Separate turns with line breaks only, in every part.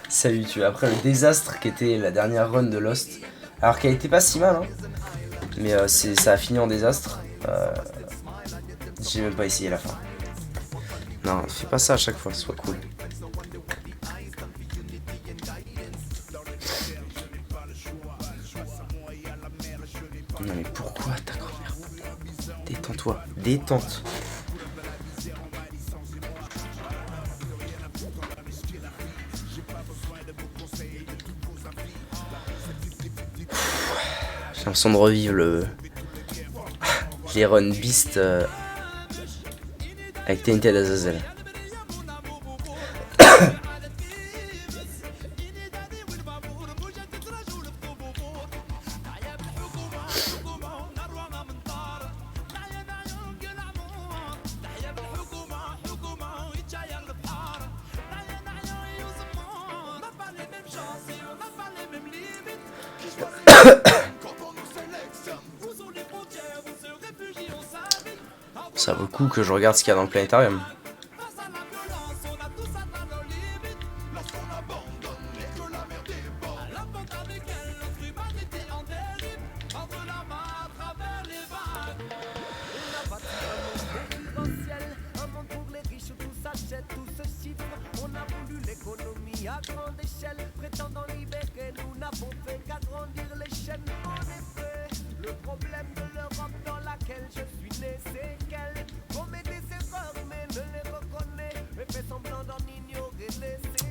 Salut, tu après le désastre qu'était la dernière run de Lost, alors qu'elle était pas si mal, hein, mais ça a fini en désastre. J'ai même pas essayé la fin. Non, fais pas ça à chaque fois, sois cool. Non mais pourquoi ta grand-mère? Détends-toi, détente. J'ai l'impression de revivre les run Beast avec TNT d'Azazel. Ça vaut le coup que je regarde ce qu'il y a dans le planétarium.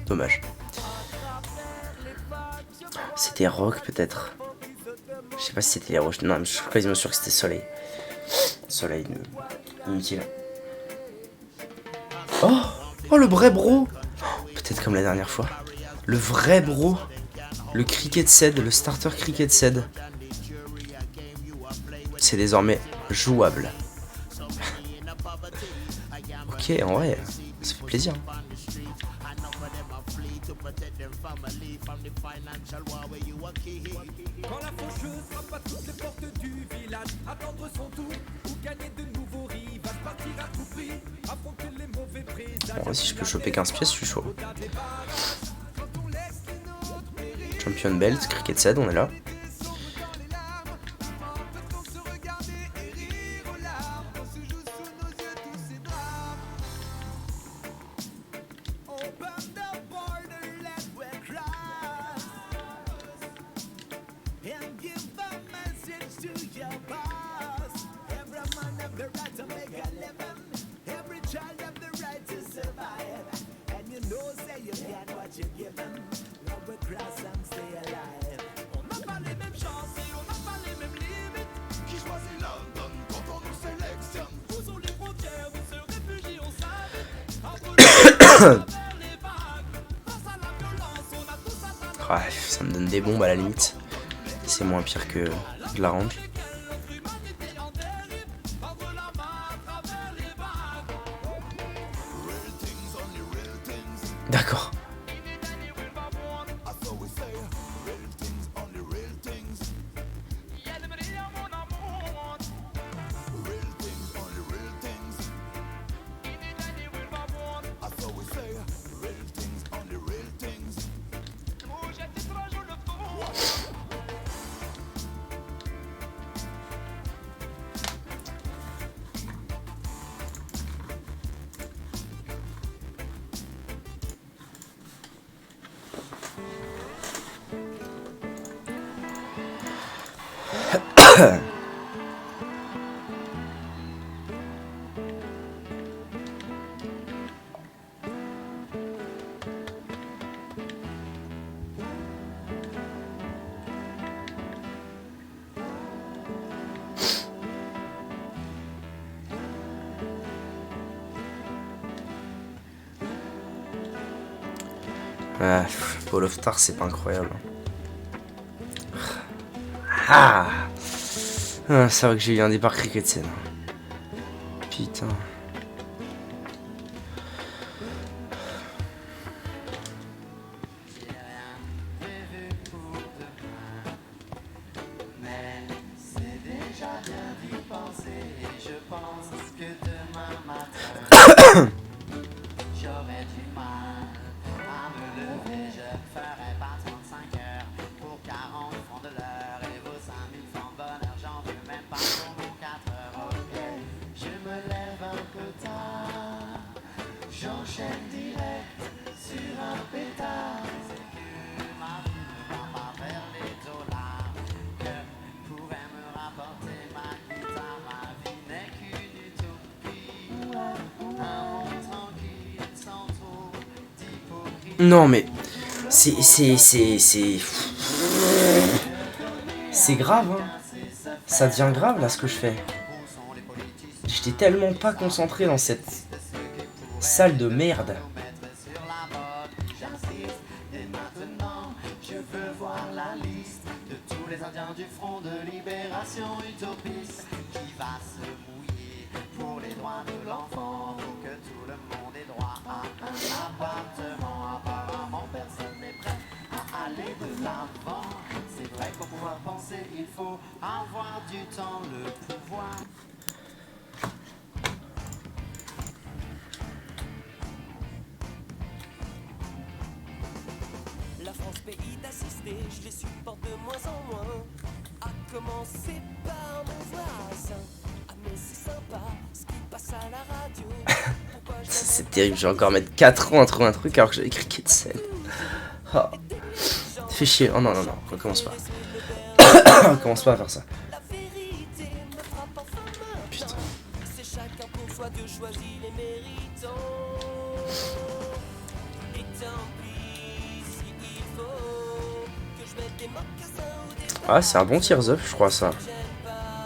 Dommage. C'était Rock peut-être. Je sais pas si c'était les roches. Non, mais je suis quasiment sûr que c'était Soleil. Soleil, inutile. Oh, oh le vrai bro. Peut-être comme la dernière fois. Le vrai bro. Le cricket set, le starter cricket set. C'est désormais jouable. Ok, en vrai, ça fait plaisir. Quand la faucheuse frappe à toutes les portes du village, attendre son tour ou gagner de nouveaux rivages, partir à tout prix, affronter les mauvais présages. Bon, si je peux choper 15 pièces, je suis chaud. Champion belt, cricket set, on est là. Ouais, ça me donne des bombes à la limite. C'est moins pire que de la range. D'accord. Ah, Ball of Tar, c'est pas incroyable. Ah, c'est vrai que j'ai eu un départ cricket scène. Putain. Non mais c'est grave hein. Ça devient grave là ce que je fais. J'étais tellement pas concentré dans cette salle de merde. Les Indiens du front de libération utopiste qui va se mouiller pour les droits de l'enfant, pour que tout le monde ait droit à un appartement. Apparemment personne n'est prêt à aller de l'avant. C'est vrai que pour pouvoir penser il faut avoir du temps, le pouvoir. La France pays d'assister, je les supporte de moins en moins. A commencer par mon voisin. Ah mais c'est sympa ce qui passe à la radio. C'est terrible, je vais encore mettre 4 ans à trouver un truc alors que j'avais écrit Ketsen. Oh. Fais chier, oh non, recommence pas. Recommence pas à faire ça. Putain. C'est chacun pour soi de choisir les méritants. Ah, c'est un bon tears up, je crois ça.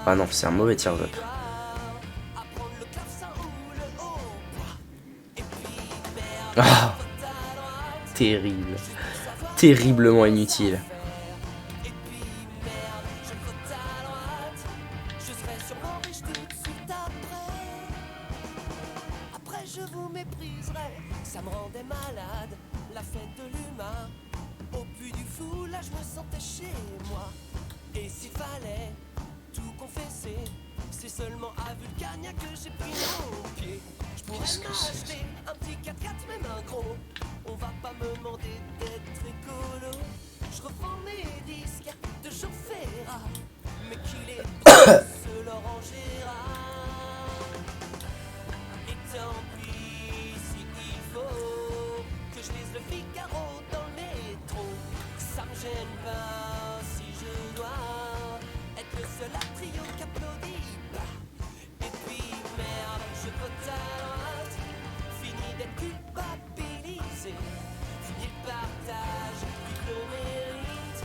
Ah non, c'est un mauvais tears up. Ah, terrible. Terriblement inutile. Après je vous mépriserai, ça me rendait malade. La fête de l'humain. Au puits du fou, là je me sentais chez moi. Et s'il fallait tout confesser, c'est seulement à Vulcania que j'ai pris mon pied. Je pourrais m'acheter un petit 4x4, même un gros. On va pas me demander d'être écolo. Je reprends mes disques de Jean Ferrat. Mais qu'il est se leur rangera. Et tant pis s'il faut que je lise le Figaro dans le métro. Ça me gêne pas si je dois être le seul à trio qui applaudit pas. Et puis merde, je vote à droite. Fini d'être culpabilisé. Fini le partage, vite le mérite.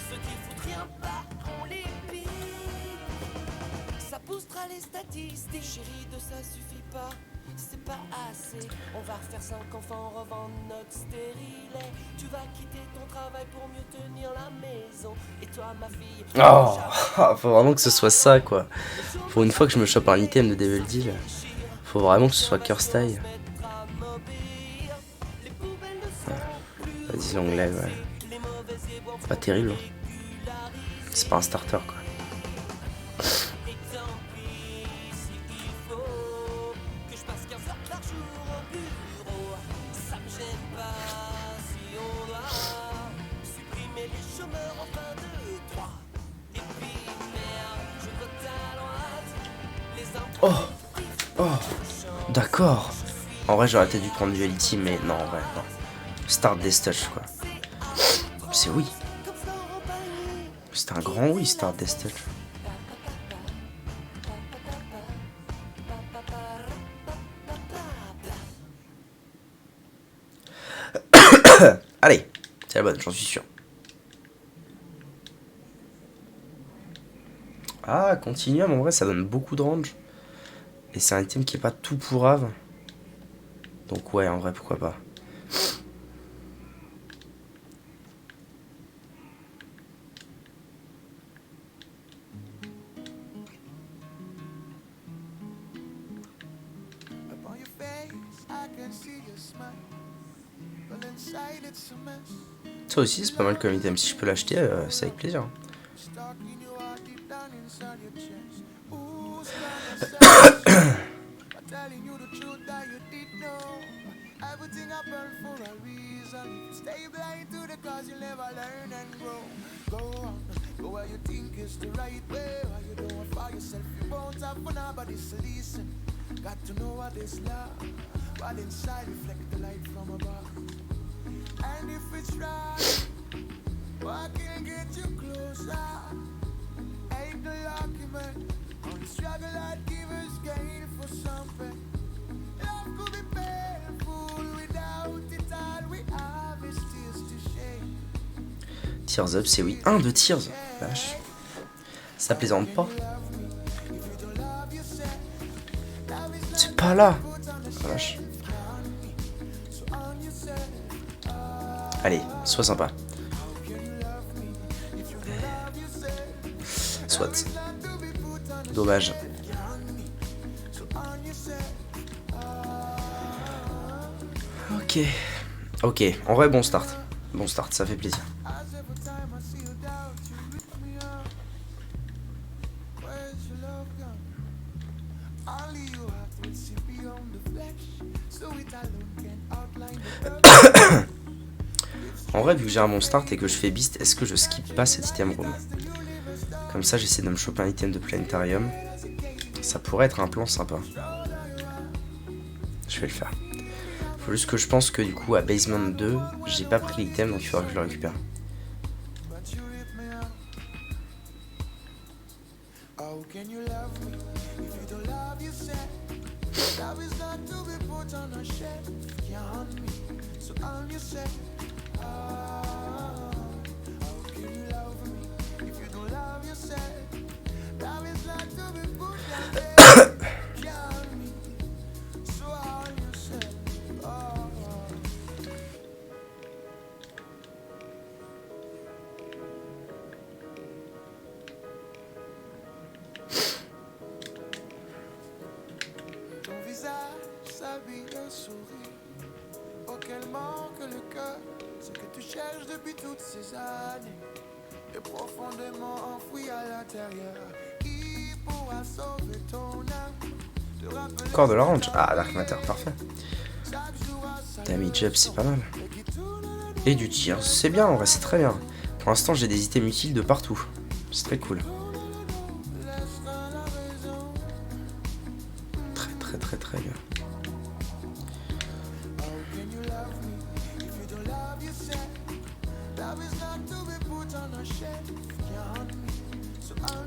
Ceux qui foutent rien pas, on les pique. Ça boostera les statistiques. Chérie, de ça suffit pas. C'est pas assez, on va refaire 5 enfants, revendre notre stérilet. Tu vas quitter ton travail pour mieux tenir la maison. Et toi ma fille. Oh, faut vraiment que ce soit ça quoi. Pour une fois que je me chope un item de Devil Deal, faut vraiment que ce soit Curse Tie. Vas-y l'onglet, ouais. Pas terrible. C'est pas un starter quoi. Oh, d'accord. En vrai, j'aurais peut-être dû prendre Duality, mais non, en vrai, non. Start Death Touch, quoi. C'est oui. C'est un grand oui, Start Death Touch. Allez, c'est la bonne, j'en suis sûr. Ah, Continuum, en vrai, ça donne beaucoup de range. Et c'est un item qui est pas tout pourrave. Donc ouais, en vrai, pourquoi pas. Ça aussi, c'est pas mal comme item. Si je peux l'acheter, c'est avec plaisir. Tears Up, c'est oui. Un de Tears. Vache. Ça plaisante pas. C'est pas là. Vache. Allez, sois sympa. Soit. Dommage. Ok. Ok, en vrai, bon start. Bon start, ça fait plaisir. En vrai, vu que j'ai un bon start et que je fais beast, est-ce que je skip pas cet item room? Comme ça, j'essaie de me choper un item de planétarium. Ça pourrait être un plan sympa. Je vais le faire. Faut juste que je pense que du coup, à Basement 2, j'ai pas pris l'item, donc il faudra que je le récupère. Encore de l'orange. Ah, Dark Matter, parfait. Damage up, c'est pas mal. Et du tir, c'est bien, en vrai, c'est très bien. Pour l'instant, j'ai des items utiles de partout. C'est très cool. Très bien.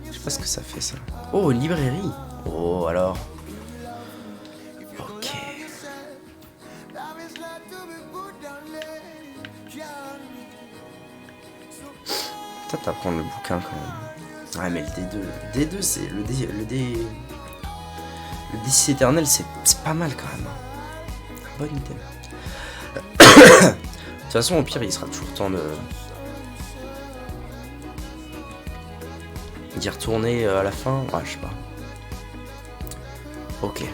Je sais pas ce que ça fait, ça. Oh, une librairie. Oh, alors. Ok. Peut-être à prendre le bouquin quand même. Ouais, mais le D2. Le D2, c'est le D6 éternel, c'est pas mal quand même. Bon item. De toute façon, au pire, il sera toujours temps d'y retourner à la fin. Ouais, je sais pas. Ok.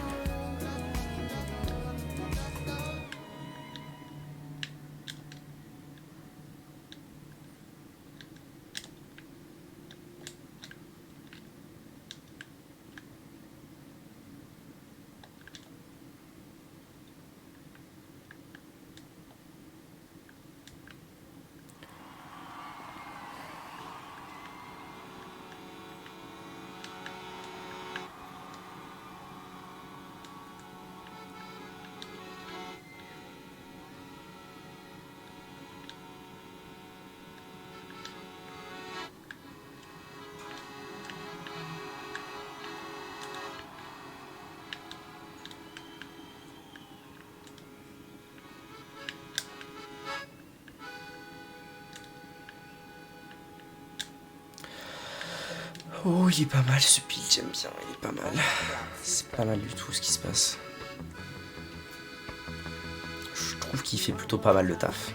Oh, il est pas mal ce pic, j'aime bien, il est pas mal. C'est pas mal du tout ce qui se passe. Je trouve qu'il fait plutôt pas mal le taf.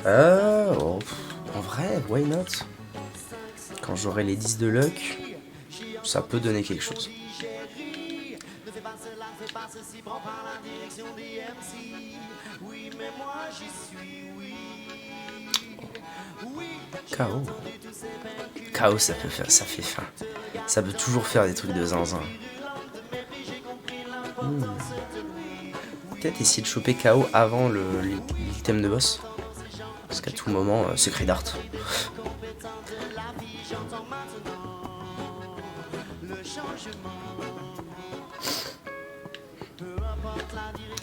Oh, en vrai, why not? Quand j'aurai les 10 de luck, ça peut donner quelque chose. KO. KO, ça peut faire, ça fait faim. Ça peut toujours faire des trucs de zinzin. Peut-être essayer de choper KO avant l'item de boss. Parce qu'à tout moment, secret d'art.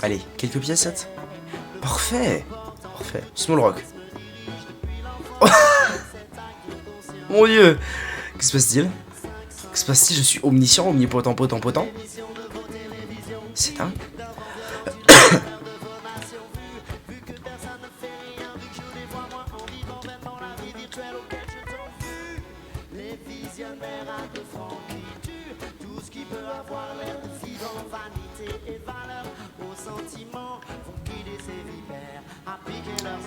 Allez, quelques piécettes. Parfait. Parfait. Small rock. Mon dieu. Que se passe-t-il? Que se passe-t-il? Je suis omniscient, omnipotent, potent. C'est dingue.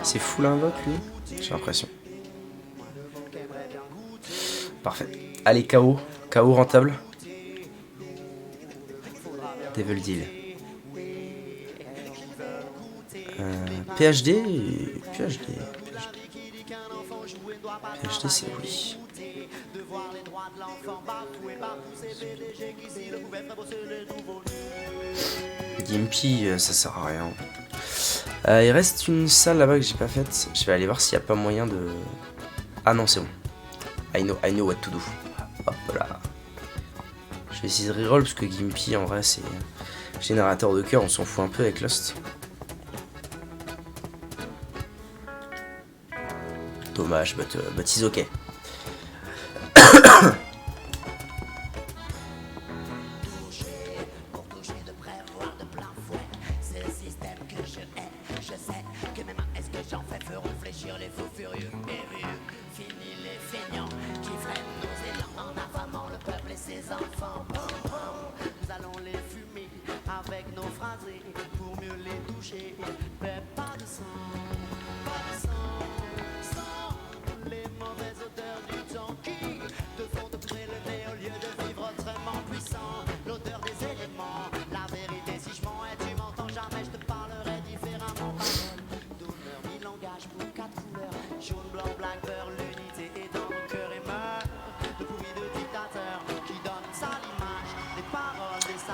C'est full invoque lui? J'ai l'impression. Parfait. Allez, KO. KO rentable. Devil Deal. PhD. PhD c'est oui. Gimpy, ça sert à rien. Il reste une salle là-bas que j'ai pas faite. Je vais aller voir s'il n'y a pas moyen de... Ah non, c'est bon. I know what to do. Hop là. Je vais essayer de reroll parce que Gimpy en vrai c'est générateur de cœur, on s'en fout un peu avec Lost. Dommage, but he's okay.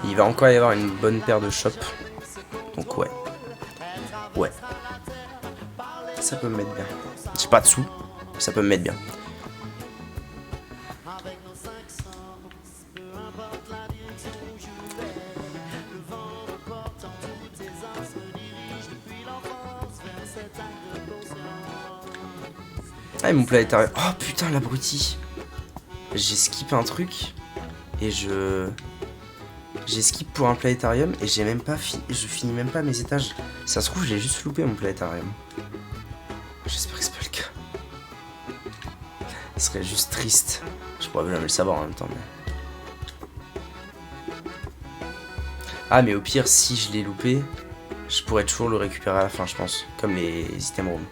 Il va encore y avoir une bonne paire de chops. Donc ouais. Ouais. Ça peut me mettre bien. J'ai pas de sous. Ça peut me mettre bien. Ah, mon planétarium. Oh putain, l'abruti. J'ai skippé un truc. Et j'ai skip pour un planétarium et j'ai même pas je finis même pas mes étages. Ça se trouve, j'ai juste loupé mon planétarium. J'espère que c'est pas le cas. Ce serait juste triste. Je pourrais jamais le savoir en même temps. Ah, mais au pire, si je l'ai loupé, je pourrais toujours le récupérer à la fin, je pense. Comme les items room.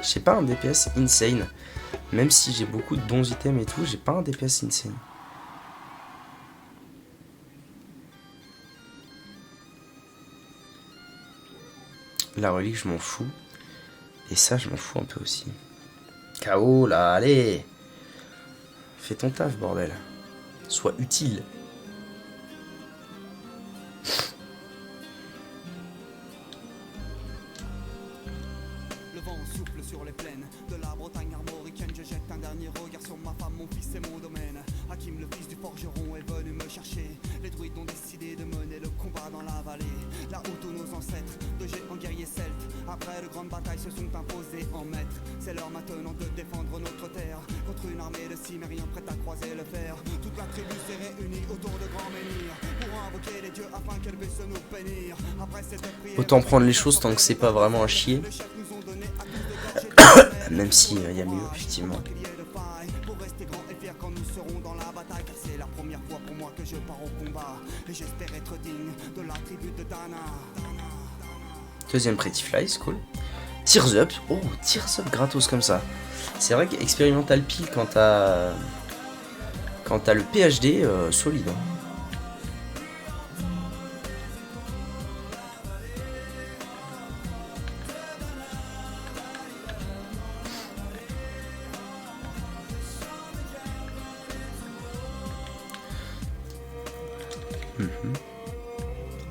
J'ai pas un DPS insane. Même si j'ai beaucoup de bons items et tout, j'ai pas un DPS insane. La relique, je m'en fous. Et ça, je m'en fous un peu aussi. KO, là, allez! Fais ton taf, bordel. Sois utile.
Le vent souffle sur les plaines de la Bretagne armoricaine. Je jette un dernier regard sur ma femme, mon fils et mon domaine. Hakim, le fils du forgeron, est venu me chercher. Les druides ont décidé de mener le combat dans la vallée. Là où tous nos ancêtres, de géants guerriers celtes, après de grandes batailles se sont imposés en maîtres. C'est l'heure maintenant de défendre notre terre contre une armée de cimériens prête à croiser le fer. Toute la tribu s'est réunie autour de grands menhirs pour invoquer les dieux afin qu'elle puisse nous bénir. Après cette prière,
autant prendre les choses tant que c'est pas vraiment un chier. Même si y a mieux, effectivement.
pour rester grand et fier quand nous serons dans la bataille, car c'est la première fois pour moi que je pars au combat et j'espère être digne de la tribu de Dana.
Deuxième Pretty Fly, c'est cool. Tears Up, oh, Tears Up gratos comme ça. C'est vrai qu'Experimental Peel quand t'as le PhD, solide. Hein.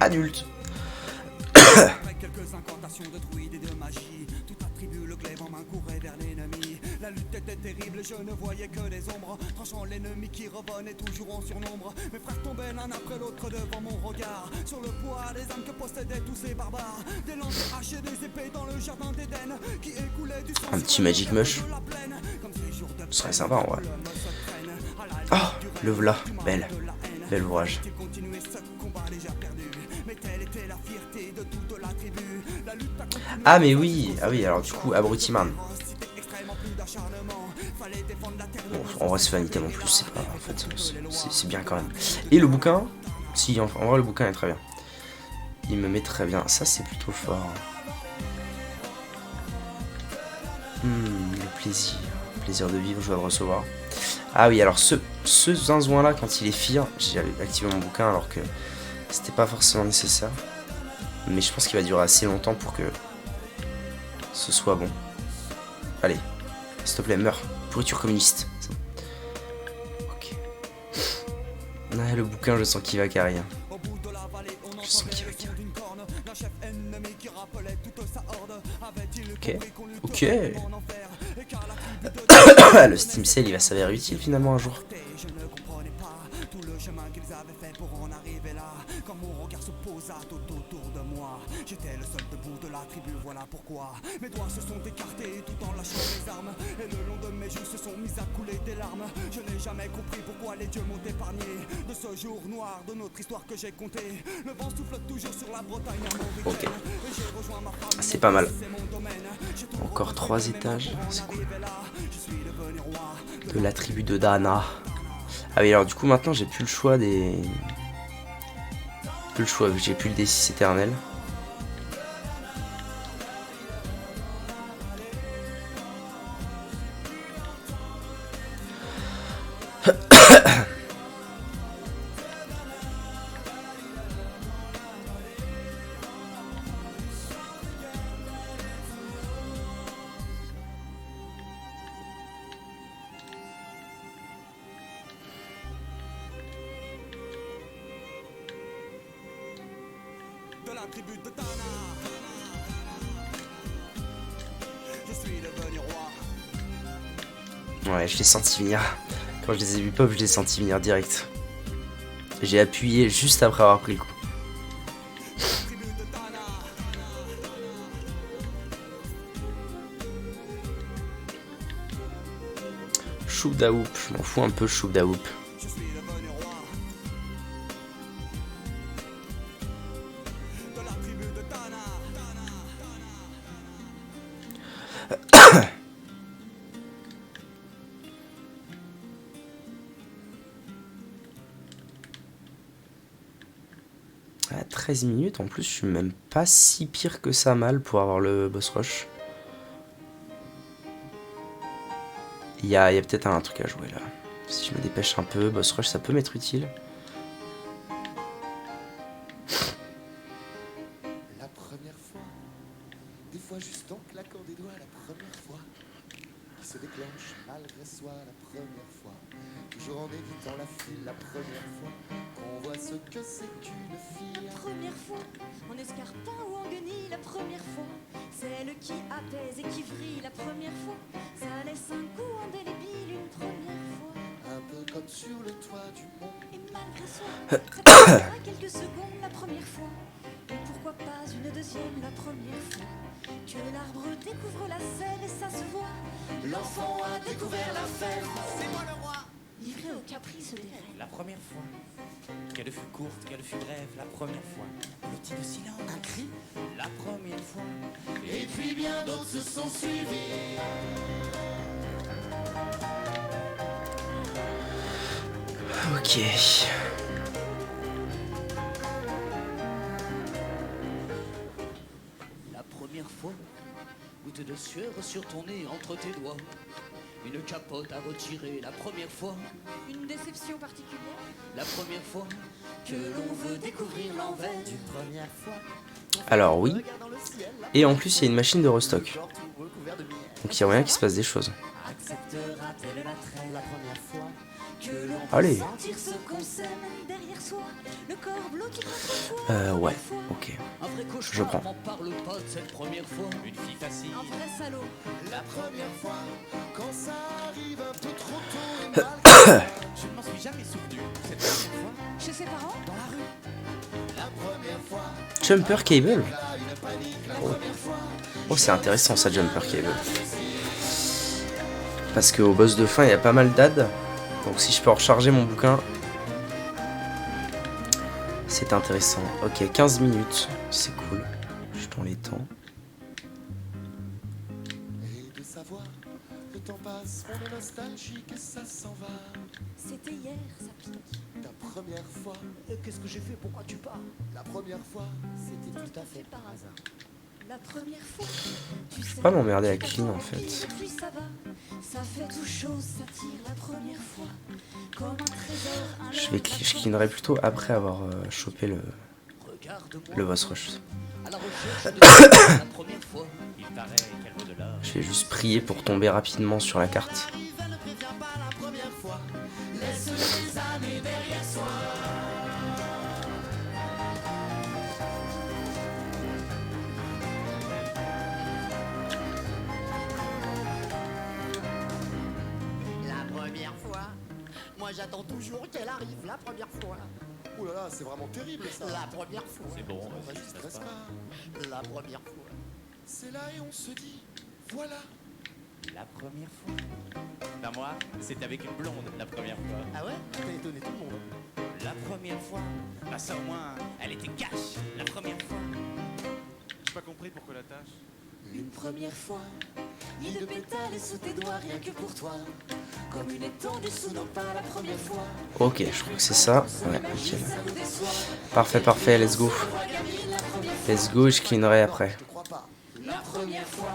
Adulte.
Après quelques incantations de druides et de magie, tout attribue le glaive en main courait vers l'ennemi. La lutte était terrible, je ne voyais que des ombres, tranchant l'ennemi qui revenait toujours en surnombre. Mes frères tombaient l'un après l'autre devant mon regard, sur le poids des âmes que possédaient tous ces barbares. Des lances, des haches et des épées dans le jardin d'Éden, qui écoulaient du sang.
Un petit Magic Mush. Ce serait sympa en vrai. Oh, le voilà, belle. Bel ouvrage. Ah mais oui, ah oui, alors du coup, Abruti-Man. Bon, en vrai c'est vanité non plus, c'est pas, en fait, c'est bien quand même. Et le bouquin, si, en vrai le bouquin est très bien. Il me met très bien, ça c'est plutôt fort. Le plaisir de vivre, je dois le recevoir. Ah oui, alors ce zinzouin là, quand il est fire, j'ai activé mon bouquin alors que c'était pas forcément nécessaire. Mais je pense qu'il va durer assez longtemps pour que ce soit bon. Allez, s'il te plaît, meurs. Pourriture communiste. Ok. Ah, le bouquin, je sens qu'il va carrer. Je sens qu'il va carrer. Ok. Ok. Le Steam Sale, il va s'avérer utile finalement un jour. Chemin qu'ils avaient fait pour en arriver là. Quand mon regard se posa tout autour de moi, j'étais le seul debout de la tribu, voilà pourquoi mes doigts se sont écartés tout en lâchant les armes, et le long de mes joues se sont mis à couler des larmes. Je n'ai jamais compris pourquoi les dieux m'ont épargné de ce jour noir de notre histoire que j'ai compté. Le vent souffle toujours sur la Bretagne armoricaine. Ok, c'est pas mal. Encore 3 étages, c'est cool. De la tribu de Dana. Ah oui, alors du coup maintenant j'ai plus le choix des... Plus le choix, j'ai plus le D6 éternel. Ouais, je l'ai senti venir. Quand je les ai vus pop, je l'ai senti venir direct. J'ai appuyé juste après avoir pris le coup. Choubdaoup, je m'en fous un peu Choubdaoup. À 13 minutes, en plus, je suis même pas si pire que ça mal pour avoir le boss rush. Il y a peut-être un truc à jouer là. Si je me dépêche un peu, boss rush, ça peut m'être utile.
La première fois, des fois juste en claquant des doigts, la première fois, qui se déclenche malgré soi, la première fois, toujours en évitant la file, la première fois, qu'on voit ce que c'est qu'une fille.
La première fois, en escarpin ou en guenille, la première fois, celle qui apaise et qui vrille, la première fois, ça laisse un goût indélébile, une première fois.
Un peu comme sur le toit du monde.
Et malgré soi, ça prendra quelques secondes, la première fois. Et pourquoi pas une deuxième, la première fois, que l'arbre découvre la sève et ça se voit.
L'enfant a découvert la fève.
C'est moi le roi. Livré au caprice des rêves.
La première fois, qu'elle fut courte, qu'elle fut brève, la première fois, petit de silence,
Un cri,
la première fois,
et puis bien d'autres se sont suivis.
Ok.
la première fois, goutte de sueur sur ton nez entre tes doigts, une capote à retirer, la première fois,
Une déception particulière.
la première fois, que l'on veut découvrir l'envers du
Première fois,
Alors oui.
dans le ciel,
Et en plus, il y a une machine de restock.
genre tout recouvert de miel.
Donc il y a moyen qu'il se passe des choses.
Acceptera-t-elle la traîne la première fois?
Que l'on
Allez.
peut sentir ce qu'on sème derrière soi, le corps blotti contre toi.
Ouais, ok.
Un vrai
Je
cauchemar,
prends.
m'en parle pas de cette première fois.
Une fille facile.
Un vrai salaud.
La première fois, quand ça arrive un peu trop tôt et mal.
Je ne m'en suis jamais souvenu. Cette première fois,
Chez ses parents?
dans la rue.
La première fois,
Jumper Cable.
là, une panique. La
Oh,
première fois,
oh c'est intéressant ça, Jumper Cable. Parce qu'au boss de fin, il y a pas mal d'ad. Donc si je peux recharger mon bouquin, c'est intéressant. Ok, 15 minutes, c'est cool. Jetons les temps.
et de savoir, le temps passe, on est nostalgique et ça s'en va.
C'était hier, ça pique.
Ta première fois,
Qu'est-ce que j'ai fait? Pourquoi tu parles?
la première fois,
C'était tout à fait
Par hasard. La première fois, tu sais.
Pas m'emmerder avec
tu
Clean, en
t'attends,
fait.
puis depuis ça va. Ça fait tout chose, ça tire la première fois. Comme un trésor, un
Je cleanerai plutôt après avoir chopé
Regarde-moi.
le boss rush.
À la recherche de la première fois.
Il paraît qu'elle vaut de l'or.
Je vais juste prier pour tomber rapidement sur la carte.
La première fois. Moi j'attends toujours qu'elle arrive la première fois.
oh là là, c'est vraiment terrible ça.
La première fois.
C'est bon,
Vas-y,
vas-y,
stresse
stresse pas.
pas.
La première fois.
C'est là et on se dit, voilà.
La première fois. Ben moi, c'était avec une blonde la première fois.
Ah ouais? T'as étonné tout le monde.
La première fois. Bah ça au moins, elle était cash. La première fois. J'ai pas compris pourquoi la tâche.
Une première fois, il de pétales sous tes doigts rien que pour toi. Comme une étendue sous nos pas la première fois.
Ok, je crois que c'est ça. Ouais, nickel.
Ça nous déçoit.
Parfait, parfait, let's go. Let's go, je cleanerai après.
Je te crois pas.
La première fois,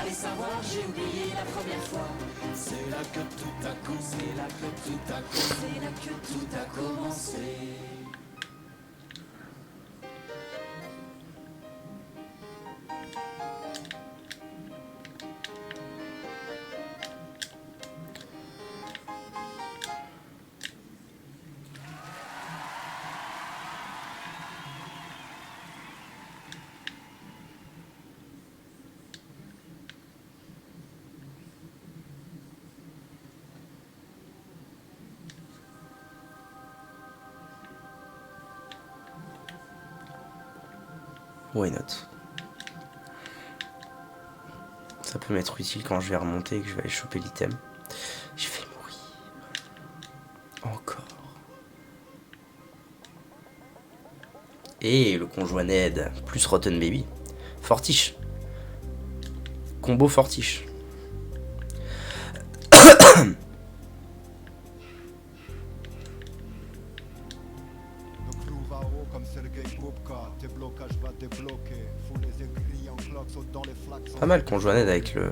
allez savoir, j'ai oublié la première fois.
C'est là que tout a coup, c'est là que tout a coup.
C'est là que tout a commencé.
Why not? Ça peut m'être utile quand je vais remonter et que je vais aller choper l'item. Je vais mourir. Encore. Et le conjoint Ned plus Rotten Baby. Fortiche. Combo Fortiche.
Le clou va haut comme Sergei Bubka. Tes blocages va débloquer. Fous les aiguilles en cloque, saute dans les flaques.
Pas mal conjoint Ned avec le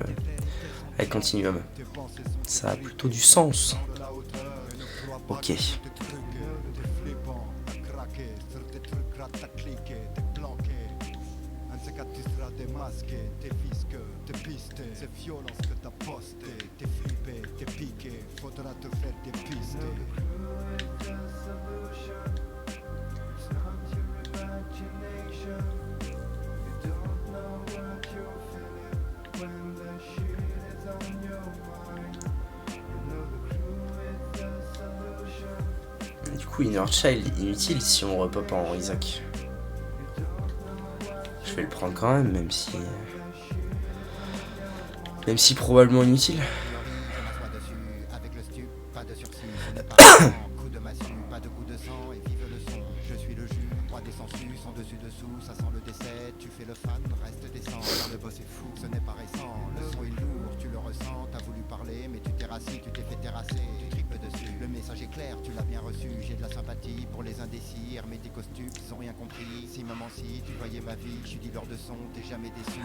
Continuum.
Tes pensées sont
Ça a plutôt du sens.
de la hauteur. Et ne crois pas
Ok.
que tout est truqué. T'es flippant, t'as craqué. Sur tes trucs là, t'as cliqué. T'es planqué. Un de ces quatre, tu seras démasqué. T'es fisque, t'es pisté. C'est violent ce que t'as posté. T'es flippé, t'es piqué. Faudra te faire dépister.
Du coup, Inner Child inutile si on repop en Isaac. Je vais le prendre quand même, même si. Même si probablement inutile.
Avec le stup, pas de sursis, ce n'est pas un coup de massue, pas de coup de sang et vive le son. Je suis le jus, roi des sangsues, sans dessus dessous, ça sent le décès. Tu fais le fan, reste décent. Le boss est fou, ce n'est pas récent. Le son est lourd, tu le ressens. T'as voulu parler, mais tu t'es rassis, tu t'es fait terrasser. Tu triples dessus, le message est clair, tu l'as bien reçu. J'ai de la sympathie pour les indécis, hermétiques aux stupes, ils ont rien compris. Si maman si tu voyais ma vie, je suis dealer de son, t'es jamais déçu.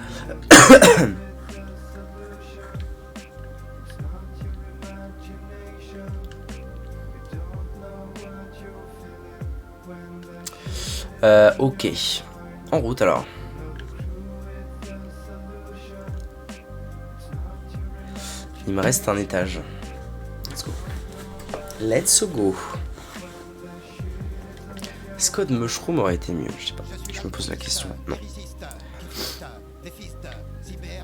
Ok. En route alors. Il me reste un étage. Let's go. Let's go. Scott Mushroom aurait été mieux, je sais pas. Je me pose la question. Non.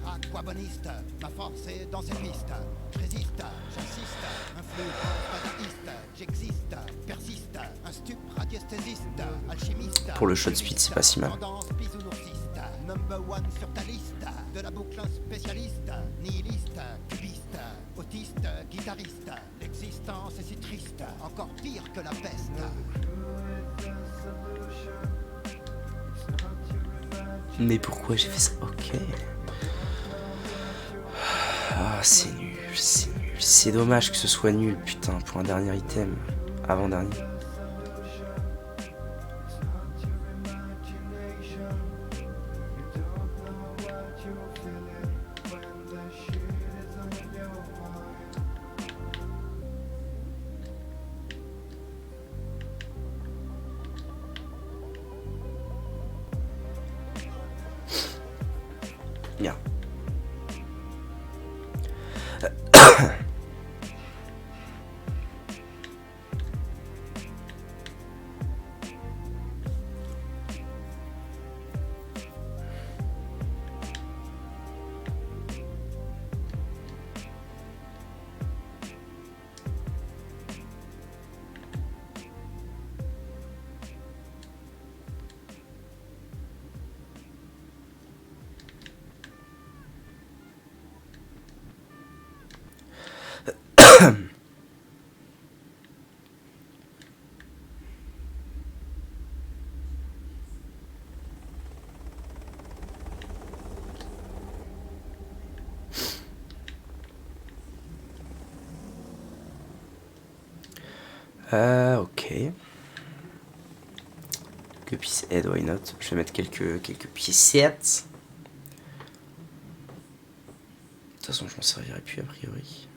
Aquaboniste, ma force est dans cette piste. Je résiste, j'insiste, influence dadaïste, j'existe, persiste, un stup radiesthésiste, alchimiste.
Pour le shot speed, c'est pas si mal.
Tendance bisounours-iste, number one sur ta liste, de la boucle spécialiste, nihiliste, cubiste, autiste, guitariste. L'existence est si triste, encore pire que la peste.
Mais pourquoi j'ai fait ça? Ok. Ah, c'est nul, c'est nul. C'est dommage que ce soit nul, putain, pour un dernier item. Avant-dernier. Bien. Ok. Que piece head, why not? Je vais mettre quelques piécettes. De toute façon, je m'en servirai plus a priori.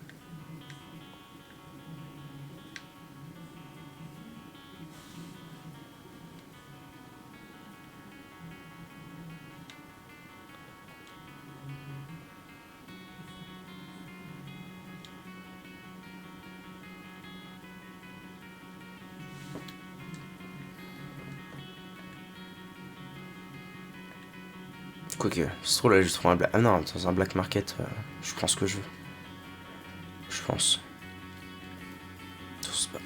Quoique, c'est trop là, je trouve un black. Ah non, dans un black market, je prends ce que je veux. Je pense.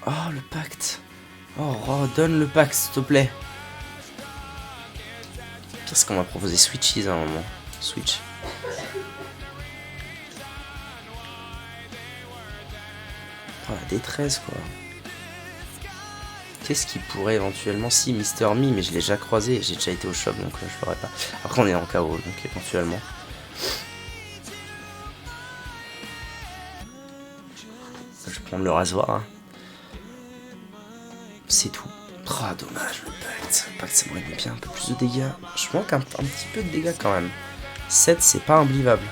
Oh, le pacte. Oh, donne le pacte, s'il te plaît. Qu'est-ce qu'on m'a proposé Switchies à un moment. Switch. Oh, la détresse, quoi. Qu'est-ce qui pourrait éventuellement... Si, Mr. Me, mais je l'ai déjà croisé. J'ai déjà été au shop, donc je ferai pas. Après, on est en KO, donc éventuellement... Je vais prendre le rasoir. Hein. C'est tout. Oh, dommage, le pacte. Le pacte, ça m'aurait mis bien un peu plus de dégâts. Je manque un petit peu de dégâts quand même. 7, c'est pas unbelievable.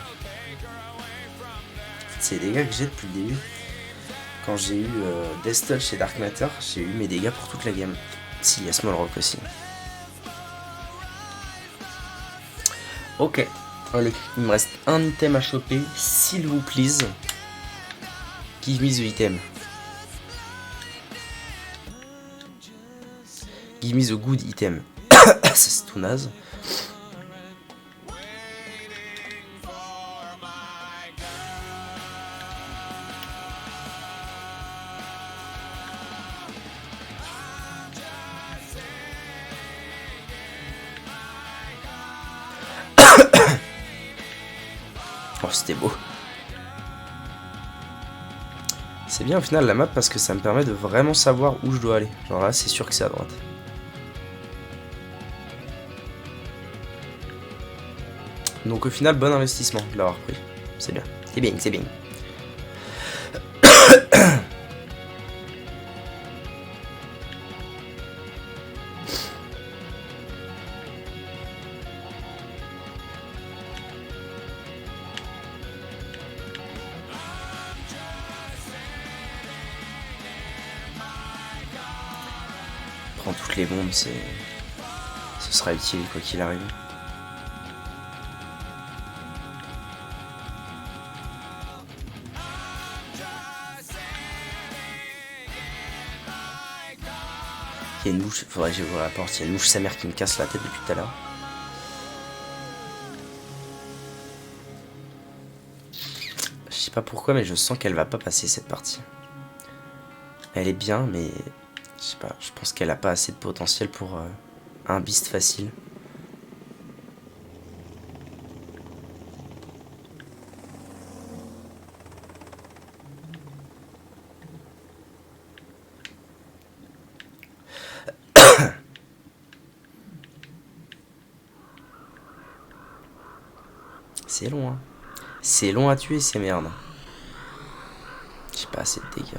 C'est les dégâts que j'ai depuis le début. Quand j'ai eu Death Touch et Dark Matter, j'ai eu mes dégâts pour toute la game. Si, il y a Small Rock aussi. Ok. Allez, il me reste un item à choper, s'il vous plaît. Give me the item. Give me the good item. C'est tout naze. Oh, c'était beau. C'est bien au final la map parce que ça me permet de vraiment savoir où je dois aller. Genre là, c'est sûr que c'est à droite. Donc au final, bon investissement de l'avoir pris. C'est bien. C'est bien, c'est bien. Prends toutes les bombes, ce sera utile quoi qu'il arrive. Il y a une mouche, faudrait que j'ouvre la porte. Il y a une mouche sa mère qui me casse la tête depuis tout à l'heure. Je sais pas pourquoi, mais je sens qu'elle va pas passer cette partie. Elle est bien, mais je sais pas, je pense qu'elle a pas assez de potentiel pour un beast facile. C'est long, hein. C'est long à tuer, ces merdes. J'ai pas assez de dégâts.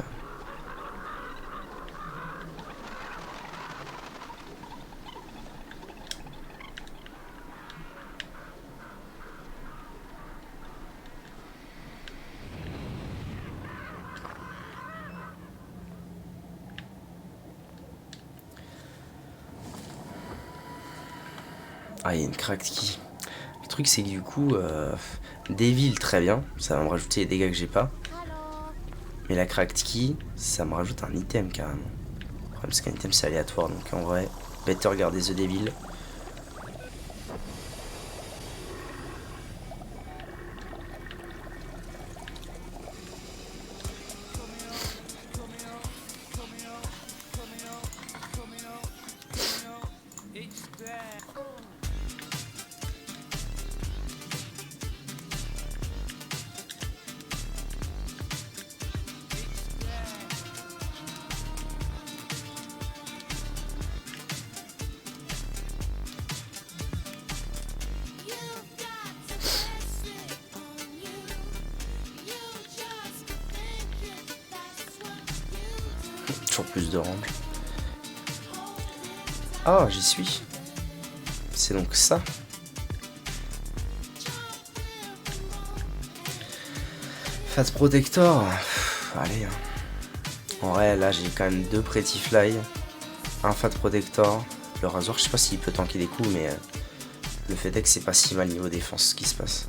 Ah, il y a une cracked key. Le truc, c'est que du coup, Devil, très bien. Ça va me rajouter les dégâts que j'ai pas. Mais la cracked key, ça me rajoute un item carrément. Le problème, c'est qu'un item, c'est aléatoire. Donc en vrai, better garder The Devil. Toujours plus de range. Ah, j'y suis. C'est donc ça. Fat Protector. Allez. En vrai, là, j'ai quand même 2 Pretty Fly. Un Fat Protector. Le rasoir, je sais pas s'il peut tanker des coups, mais le fait est que c'est pas si mal niveau défense ce qui se passe.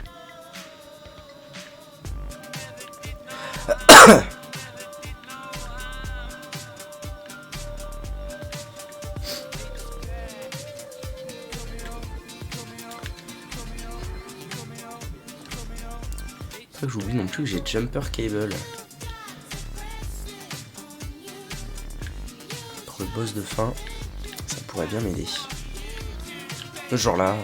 J'oublie non plus que j'ai Jumper Cable. Pour le boss de fin, ça pourrait bien m'aider. Ce genre là.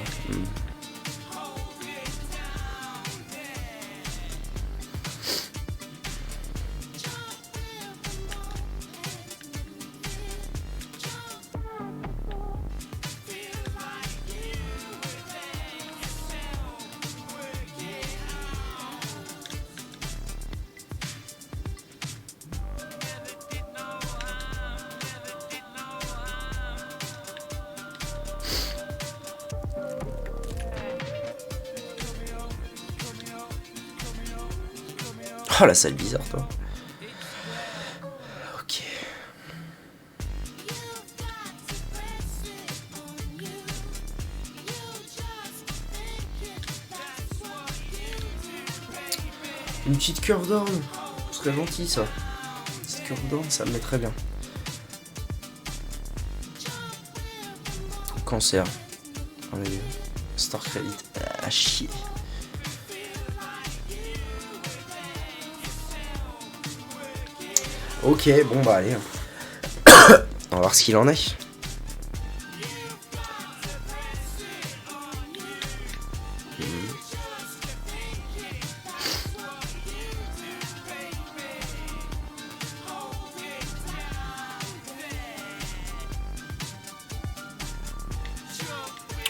Oh la salle bizarre toi. Ok. Une petite cœur d'orne. Ce serait gentil ça. Une petite cœur d'orne, ça me mettrait bien. Cancer. Allez. Star Credit. À chier. Ok, bon bah allez. On va voir ce qu'il en est.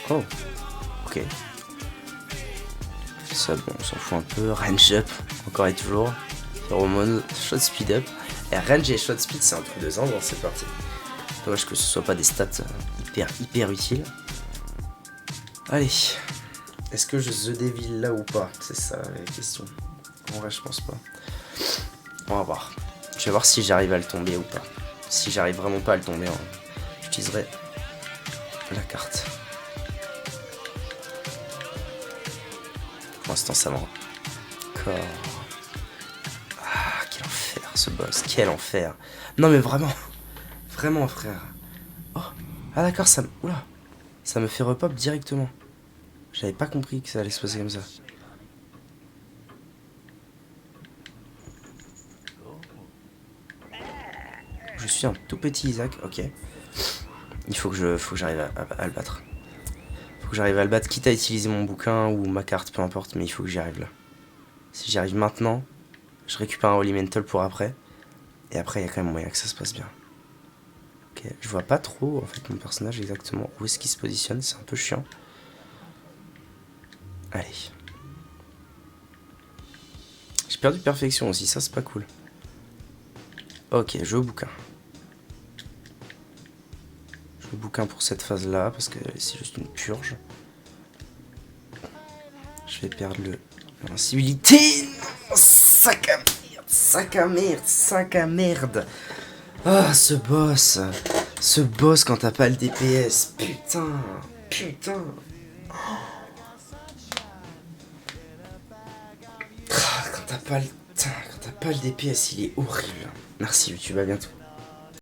Oh, ok. Ça, bon, on s'en fout un peu. Range up, encore et toujours. Pheromone, shot speed up. Et range et shot speed, c'est un truc de zinc dans cette partie. Dommage que ce soit pas des stats hyper utiles. Allez. Est-ce que je The Devil là ou pas? C'est ça la question. En vrai, je pense pas. On va voir. Je vais voir si j'arrive à le tomber ou pas. Si j'arrive vraiment pas à le tomber, j'utiliserai la carte. Pour l'instant, ça m'en... Encore. Ah, quel enfer ce boss. Quel enfer. Non mais vraiment. Vraiment frère. Oh. Ah d'accord, ça me... Oula. Ça me fait repop directement. J'avais pas compris que ça allait se passer comme ça. Je suis un tout petit Isaac, ok. Il faut que j'arrive à le battre. Faut que j'arrive à le battre, quitte à utiliser mon bouquin ou ma carte, peu importe, mais il faut que j'y arrive là. Si j'y arrive maintenant, je récupère un Holy Mantle pour après. Et après, il y a quand même moyen que ça se passe bien. Ok, je vois pas trop en fait mon personnage exactement où est-ce qu'il se positionne, c'est un peu chiant. Allez. J'ai perdu perfection aussi, ça c'est pas cool. Ok, je joue au bouquin. Je joue au bouquin pour cette phase là, parce que c'est juste une purge. Je vais perdre l'invincibilité. Sac à merde, sac à merde, sac à merde. Ah, ce boss. Ce boss quand t'as pas le DPS. Putain, putain. Quand t'as pas le DPS, il est horrible. Merci YouTube, à bientôt.